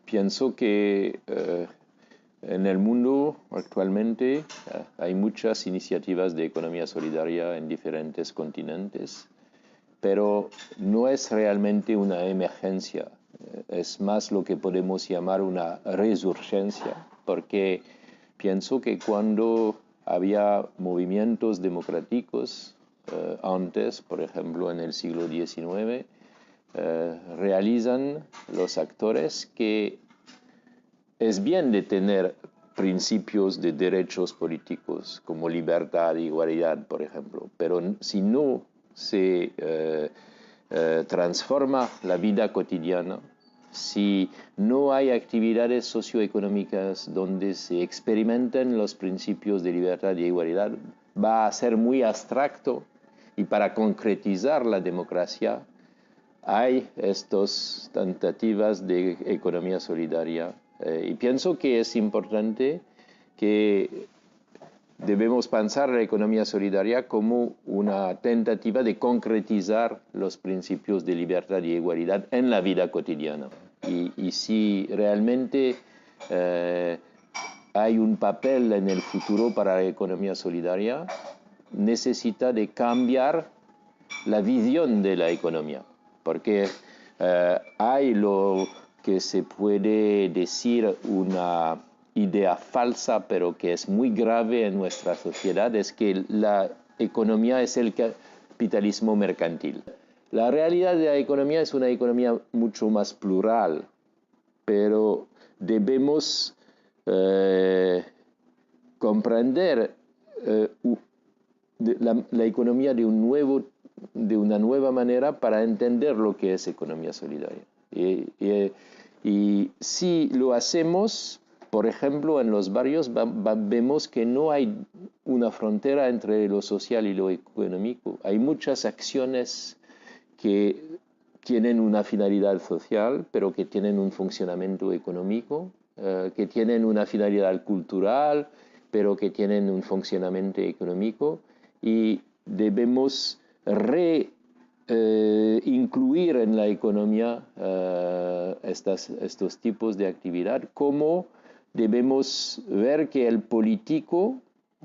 Pienso que en el mundo actualmente hay muchas iniciativas de economía solidaria en diferentes continentes, pero no es realmente una emergencia, es más lo que podemos llamar una resurgencia, porque pienso que cuando había movimientos democráticos antes, por ejemplo en el siglo XIX, realizan los actores que es bien de tener principios de derechos políticos como libertad e igualdad, por ejemplo, pero si no se transforma la vida cotidiana, si no hay actividades socioeconómicas donde se experimenten los principios de libertad e igualdad, va a ser muy abstracto y para concretizar la democracia hay estas tentativas de economía solidaria y pienso que es importante que debemos pensar la economía solidaria como una tentativa de concretizar los principios de libertad y igualdad en la vida cotidiana. Y si realmente hay un papel en el futuro para la economía solidaria, necesita de cambiar la visión de la economía, porque hay lo que se puede decir una idea falsa, pero que es muy grave en nuestra sociedad, es que la economía es el capitalismo mercantil. La realidad de la economía es una economía mucho más plural, pero debemos comprender la economía de una nueva manera para entender lo que es economía solidaria. Y si lo hacemos, por ejemplo, en los barrios, vemos que no hay una frontera entre lo social y lo económico. Hay muchas acciones que tienen una finalidad social, pero que tienen un funcionamiento económico, que tienen una finalidad cultural, pero que tienen un funcionamiento económico, y debemos incluir en la economía estos tipos de actividad, como debemos ver que el político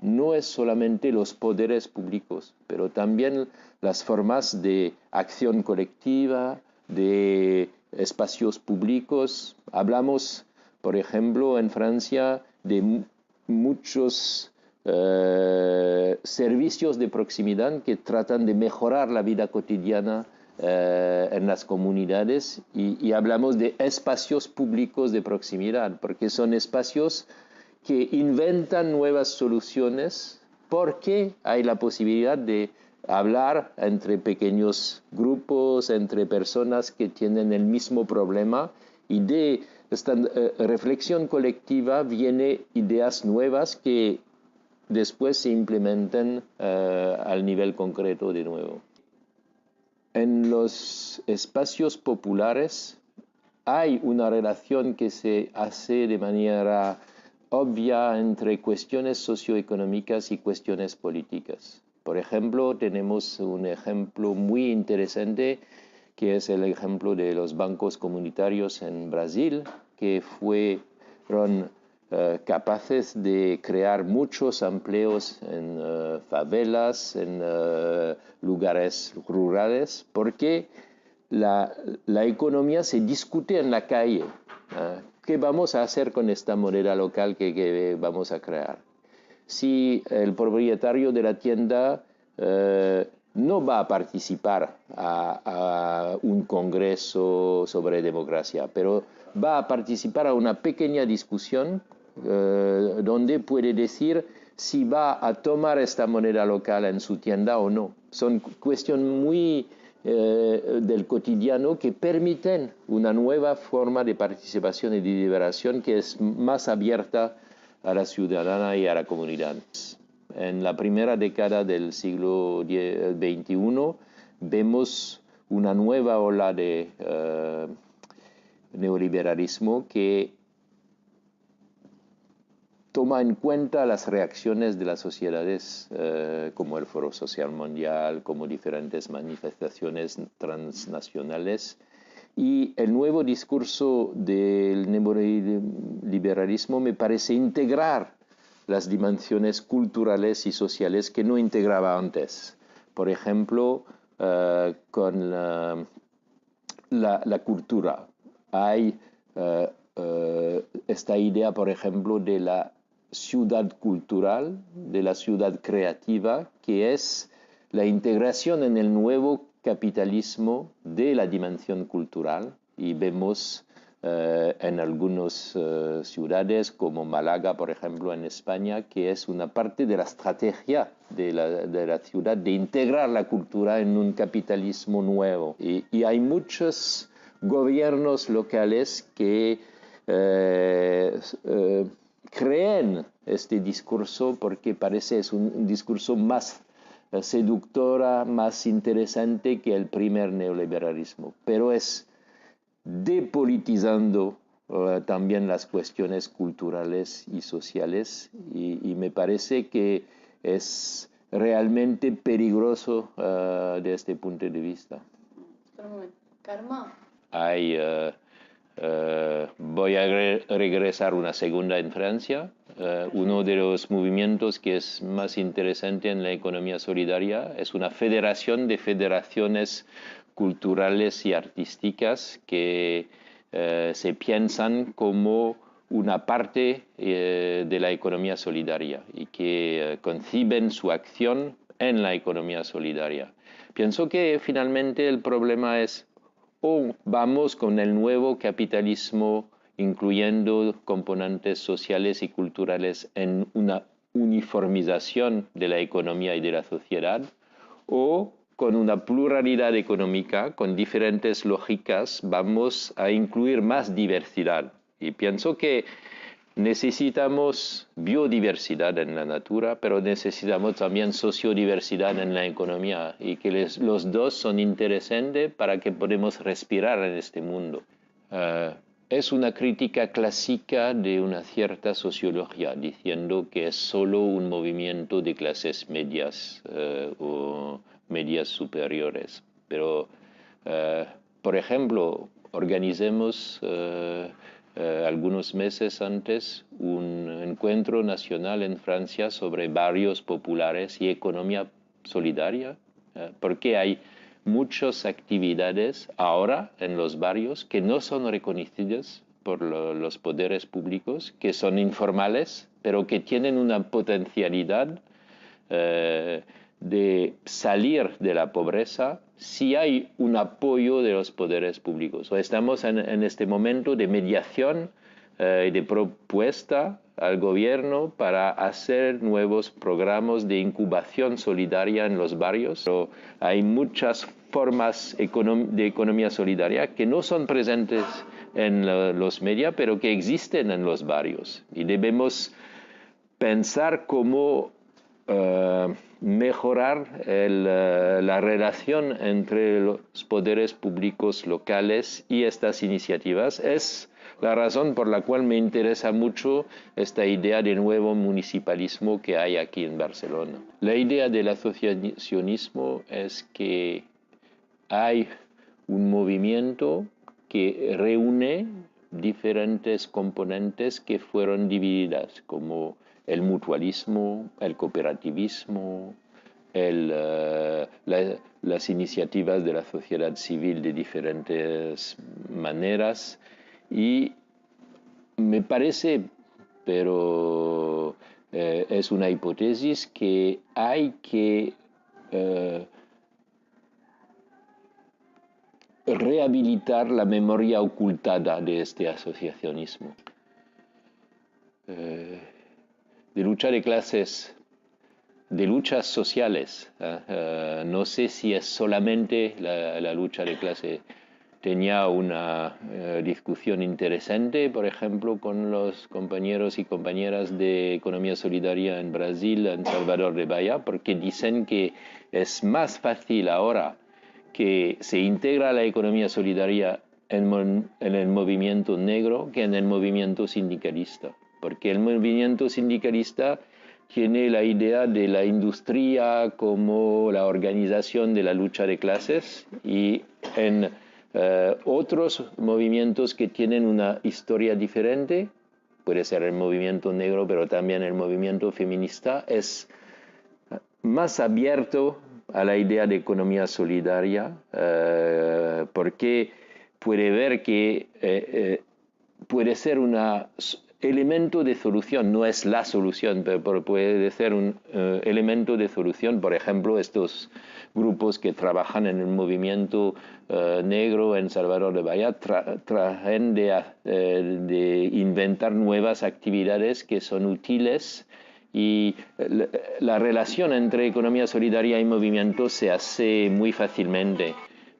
no es solamente los poderes públicos, pero también las formas de acción colectiva, de espacios públicos. Hablamos, por ejemplo, en Francia de muchos servicios de proximidad que tratan de mejorar la vida cotidiana en las comunidades y hablamos de espacios públicos de proximidad, porque son espacios que inventan nuevas soluciones porque hay la posibilidad de hablar entre pequeños grupos, entre personas que tienen el mismo problema, y de esta reflexión colectiva vienen ideas nuevas que después se implementan al nivel concreto de nuevo. En los espacios populares hay una relación que se hace de manera obvia entre cuestiones socioeconómicas y cuestiones políticas. Por ejemplo, tenemos un ejemplo muy interesante que es el ejemplo de los bancos comunitarios en Brasil, que fueron capaces de crear muchos empleos en favelas, en lugares rurales, porque la economía se discute en la calle. ¿Qué vamos a hacer con esta moneda local que vamos a crear? Si el propietario de la tienda no va a participar a un congreso sobre democracia, pero va a participar a una pequeña discusión donde puede decir si va a tomar esta moneda local en su tienda o no. Son cuestiones muy del cotidiano que permiten una nueva forma de participación y de deliberación que es más abierta a la ciudadana y a la comunidad. En la primera década del siglo XXI vemos una nueva ola de neoliberalismo que toma en cuenta las reacciones de las sociedades como el Foro Social Mundial, como diferentes manifestaciones transnacionales, Y el nuevo discurso del neoliberalismo me parece integrar las dimensiones culturales y sociales que no integraba antes. Por ejemplo, con la cultura. Hay esta idea, por ejemplo, de la ciudad cultural, de la ciudad creativa, que es la integración en el nuevo capitalismo de la dimensión cultural, y vemos en algunas ciudades como Málaga, por ejemplo, en España, que es una parte de la estrategia de la ciudad de integrar la cultura en un capitalismo nuevo. Y hay muchos gobiernos locales que creen este discurso porque parece es un discurso más seductora, más interesante que el primer neoliberalismo, pero es depolitizando también las cuestiones culturales y sociales, y me parece que es realmente peligroso de este punto de vista. Karma. Hay, voy a regresar una segunda en Francia. Uno de los movimientos que es más interesante en la economía solidaria es una federación de federaciones culturales y artísticas que se piensan como una parte de la economía solidaria y que conciben su acción en la economía solidaria. Pienso que finalmente el problema es o vamos con el nuevo capitalismo incluyendo componentes sociales y culturales en una uniformización de la economía y de la sociedad, o con una pluralidad económica, con diferentes lógicas, vamos a incluir más diversidad. Y pienso que necesitamos biodiversidad en la natura, pero necesitamos también sociodiversidad en la economía, y que los dos son interesantes para que podamos respirar en este mundo. Es una crítica clásica de una cierta sociología, diciendo que es solo un movimiento de clases medias o medias superiores. Pero, por ejemplo, organicemos algunos meses antes un encuentro nacional en Francia sobre barrios populares y economía solidaria, porque hay muchas actividades ahora en los barrios que no son reconocidas por los poderes públicos, que son informales, pero que tienen una potencialidad de salir de la pobreza si hay un apoyo de los poderes públicos. Estamos en este momento de mediación y de propuesta al gobierno para hacer nuevos programas de incubación solidaria en los barrios. Pero hay muchas formas de economía solidaria que no son presentes en los medios, pero que existen en los barrios. Y debemos pensar cómo mejorar la relación entre los poderes públicos locales y estas iniciativas. Es la razón por la cual me interesa mucho esta idea de nuevo municipalismo que hay aquí en Barcelona. La idea del asociacionismo es que hay un movimiento que reúne diferentes componentes que fueron divididas, como el mutualismo, el cooperativismo, las iniciativas de la sociedad civil de diferentes maneras. Y me parece, pero es una hipótesis, que hay que rehabilitar la memoria ocultada de este asociacionismo. De lucha de clases, de luchas sociales. No sé si es solamente la lucha de clase. Tenía una discusión interesante, por ejemplo, con los compañeros y compañeras de Economía Solidaria en Brasil, en Salvador de Bahía, porque dicen que es más fácil ahora que se integra la economía solidaria en el movimiento negro que en el movimiento sindicalista, porque el movimiento sindicalista tiene la idea de la industria como la organización de la lucha de clases, y en Otros movimientos que tienen una historia diferente, puede ser el movimiento negro, pero también el movimiento feminista, es más abierto a la idea de economía solidaria, porque puede ver que puede ser un elemento de solución, no es la solución, pero puede ser un elemento de solución. Por ejemplo, estos grupos que trabajan en el movimiento negro en Salvador de Bahía traen de inventar nuevas actividades que son útiles, y la relación entre economía solidaria y movimiento se hace muy fácilmente.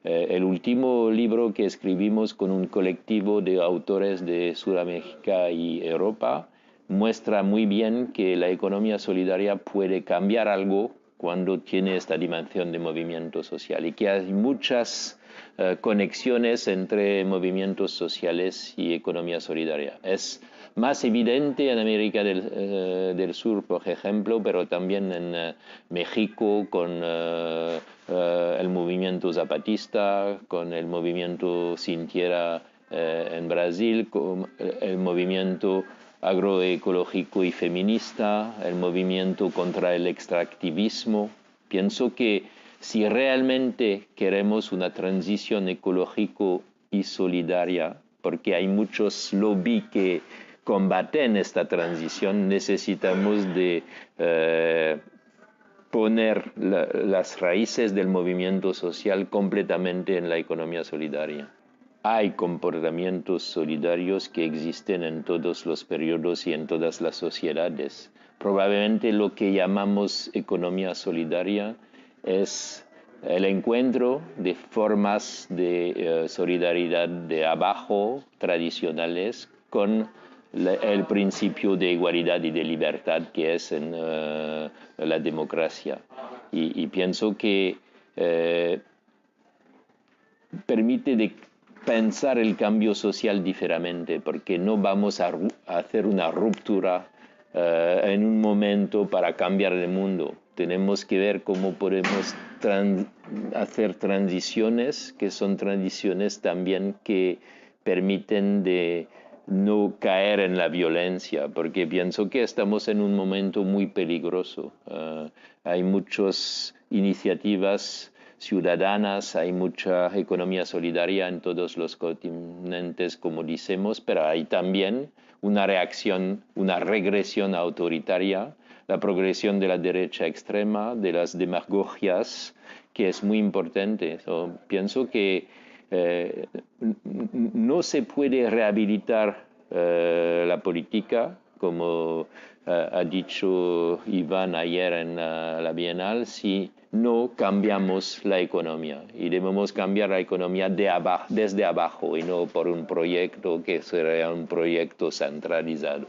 El último libro que escribimos con un colectivo de autores de Sudamérica y Europa muestra muy bien que la economía solidaria puede cambiar algo cuando tiene esta dimensión de movimiento social, y que hay muchas conexiones entre movimientos sociales y economía solidaria. Es más evidente en América del Sur, por ejemplo, pero también en México con el movimiento zapatista, con el movimiento Sin Tierra en Brasil, con el movimiento agroecológico y feminista, el movimiento contra el extractivismo. Pienso que si realmente queremos una transición ecológico y solidaria, porque hay muchos lobbies que combaten esta transición, necesitamos de poner las raíces del movimiento social completamente en la economía solidaria. Hay comportamientos solidarios que existen en todos los periodos y en todas las sociedades. Probablemente lo que llamamos economía solidaria es el encuentro de formas de solidaridad de abajo tradicionales con el principio de igualdad y de libertad que es en la democracia. Y pienso que permite de pensar el cambio social diferente, porque no vamos a hacer una ruptura en un momento para cambiar el mundo. Tenemos que ver cómo podemos hacer transiciones, que son transiciones también que permiten de no caer en la violencia, porque pienso que estamos en un momento muy peligroso. Hay muchas iniciativas ciudadanas, hay mucha economía solidaria en todos los continentes, como decimos, pero hay también una reacción, una regresión autoritaria, la progresión de la derecha extrema, de las demagogias, que es muy importante. Pienso que no se puede rehabilitar la política, como ha dicho Iván ayer en la Bienal, si no cambiamos la economía. Y debemos cambiar la economía desde abajo y no por un proyecto que sea un proyecto centralizado.